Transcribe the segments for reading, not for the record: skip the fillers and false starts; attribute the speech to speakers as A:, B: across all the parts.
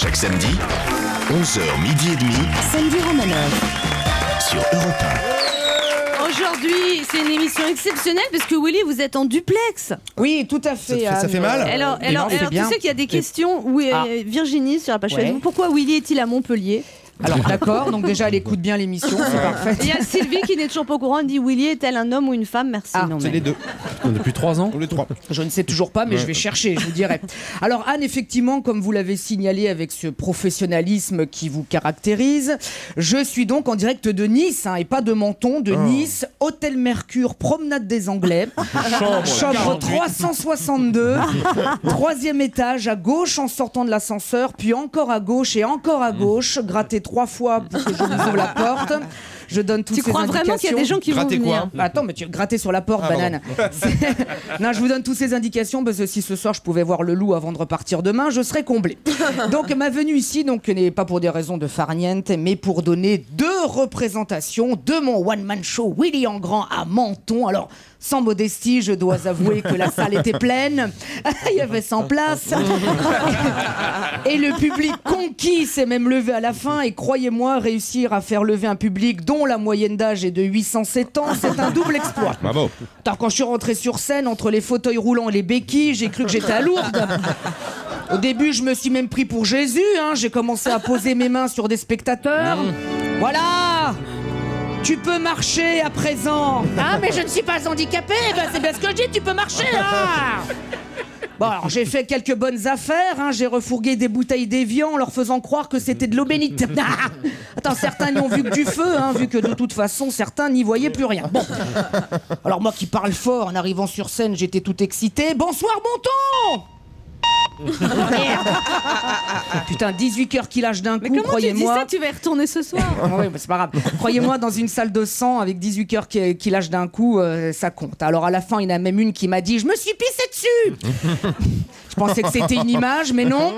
A: Chaque samedi, 11h midi et demi,
B: Sandy Romanoff
A: sur Europe 1.
C: Aujourd'hui, c'est une émission exceptionnelle parce que Willy, vous êtes en duplex.
D: Oui, tout à fait.
E: Ça fait mal.
C: Alors
D: c'est bien.
C: tu sais qu'il y a des questions où Virginie sur la page
D: Ouais.
C: Facebook. Pourquoi Willy est-il à Montpellier?
D: Alors d'accord, donc déjà elle écoute bien l'émission, c'est parfait.
C: Il y a Sylvie qui n'est toujours pas au courant. Elle dit Willy est-elle un homme ou une femme? Merci.
D: Ah,
C: non,
E: C'est
C: mais...
E: les deux. Depuis 3 ans. Les 3.
D: Je ne sais toujours pas, mais je vais chercher, je vous dirai. Alors Anne, effectivement, comme vous l'avez signalé avec ce professionnalisme qui vous caractérise, je suis donc en direct de Nice, et pas de Menton, de Nice, Hôtel Mercure, promenade des Anglais, chambre 362, 3e étage, à gauche en sortant de l'ascenseur, puis encore à gauche et encore à gauche, gratter 3 fois pour que je vous ouvre la porte. Je donne toutes
C: Tu
D: ces
C: crois
D: indications.
C: vraiment qu'il y a des gens qui vont
E: Gratter
C: venir?
E: quoi
D: Attends, mais tu grattais sur la porte, banane. Non, je vous donne toutes ces indications parce que si ce soir je pouvais voir le loup avant de repartir demain, je serais comblé. Donc ma venue ici n'est pas pour des raisons de farniente, mais pour donner 2 représentations de mon one-man show Willy en grand à Menton. Alors, sans modestie, je dois avouer que la salle était pleine. Il y avait 100 places. Et le public conquis s'est même levé à la fin. Et croyez-moi, réussir à faire lever un public dont la moyenne d'âge est de 807 ans, c'est un double exploit.
E: Bravo.
D: Attends, quand je suis rentré sur scène, entre les fauteuils roulants et les béquilles, j'ai cru que j'étais à Lourdes. Au début, je me suis même pris pour Jésus. J'ai commencé à poser mes mains sur des spectateurs. Voilà! Tu peux marcher à présent. Ah, mais je ne suis pas handicapé. Ben, c'est bien ce que je dis, tu peux marcher, là. Bon, alors j'ai fait quelques bonnes affaires. J'ai refourgué des bouteilles d'Évian en leur faisant croire que c'était de l'eau bénite. Attends, certains n'y ont vu que du feu, vu que de toute façon, certains n'y voyaient plus rien. Bon. Alors moi qui parle fort, en arrivant sur scène, j'étais tout excité. Bonsoir, Menton. Merde. Putain, 18 cœurs qui lâchent d'un coup,
C: Mais comment tu dis
D: croyez-moi.
C: ça? Tu vas y retourner ce soir.
D: Oui, mais c'est pas grave. Croyez-moi, dans une salle de 100 avec 18 cœurs qui lâchent d'un coup, ça compte. Alors à la fin, il y en a même une qui m'a dit « Je me suis pissé dessus !» Je pensais que c'était une image, mais non.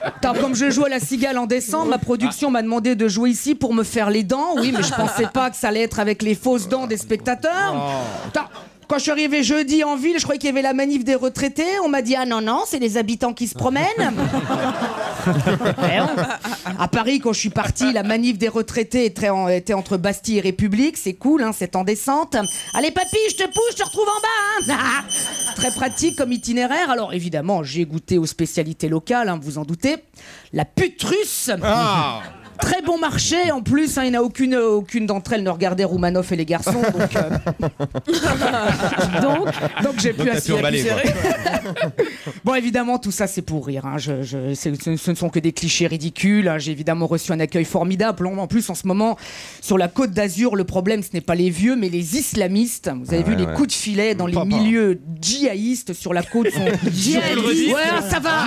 D: Attends, comme je joue à la Cigale en décembre, ma production m'a demandé de jouer ici pour me faire les dents. Oui, mais je pensais pas que ça allait être avec les fausses dents des spectateurs. Attends, quand je suis arrivé jeudi en ville, je croyais qu'il y avait la manif des retraités. On m'a dit « Ah non, c'est les habitants qui se promènent. » Eh non. À Paris, quand je suis parti, la manif des retraités était entre Bastille et République. C'est cool, c'est en descente. Allez papy, je te pousse, je te retrouve en bas. Très pratique comme itinéraire. Alors évidemment, j'ai goûté aux spécialités locales, vous en doutez. La pute russe. Très bon marché en plus, il n'y en a aucune d'entre elles ne regardait Roumanoff et les garçons, donc j'ai pu assurer. Bon, évidemment, tout ça c'est pour rire. Ce ne sont que des clichés ridicules. J'ai évidemment reçu un accueil formidable. En plus, en ce moment, sur la Côte d'Azur, le problème ce n'est pas les vieux, mais les islamistes. Vous avez vu les coups de filet dans les milieux djihadistes sur la côte sont djihadistes. Ouais, ça va.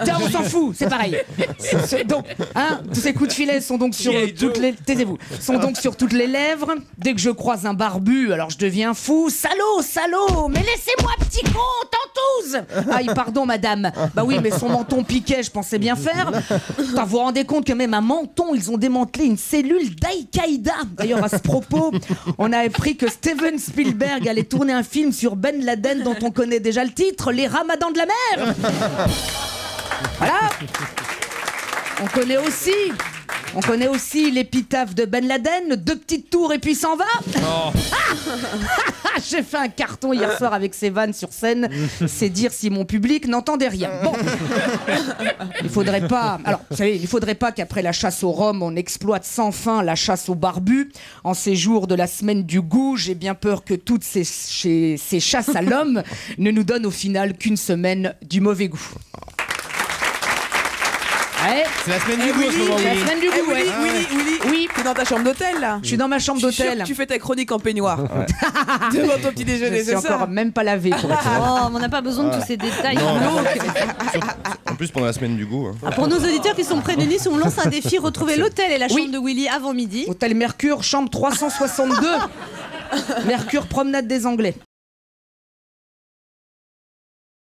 D: Tiens, on s'en fout, c'est pareil. Donc, tous ces coups de filet sont donc sur taisez-vous, sont donc sur toutes les lèvres. Dès que je croise un barbu, alors je deviens fou. Salaud, mais laissez-moi, petit con, tantouse. Aïe, pardon, madame. Bah oui, mais son menton piquait, je pensais bien faire. Putain, vous vous rendez compte que même à Menton, ils ont démantelé une cellule d'Al-Qaïda. D'ailleurs, à ce propos, on a appris que Steven Spielberg allait tourner un film sur Ben Laden dont on connaît déjà le titre, Les Ramadans de la mer. Voilà. On connaît aussi l'épitaphe de Ben Laden, 2 petites tours et puis s'en va. J'ai fait un carton hier soir avec ces vannes sur scène. C'est dire si mon public n'entendait rien. Bon, il faudrait pas. Alors, vous savez, il faudrait pas qu'après la chasse au rhum, on exploite sans fin la chasse au barbu. En ces jours de la semaine du goût, j'ai bien peur que toutes ces chasses à l'homme ne nous donnent au final qu'une semaine du mauvais goût. Ouais.
E: C'est la semaine du goût, ce moment,
D: C'est la semaine du goût, ouais.
F: Willy,
D: Oui.
F: t'es dans ta chambre d'hôtel là.
D: Je suis dans ma chambre
F: Je suis sûre
D: d'hôtel.
F: que tu fais ta chronique en peignoir. Devant ton petit déjeuner,
D: Je suis
F: c'est ça.
D: encore même pas lavé. Pour être honnête.
C: Oh, on n'a pas besoin de tous ces détails.
E: En plus, pendant la semaine du goût.
C: Pour nos auditeurs qui sont près de Nice, on lance un défi, retrouver l'hôtel et la chambre de Willy avant midi.
D: Hôtel Mercure, chambre 362. Mercure, promenade des Anglais.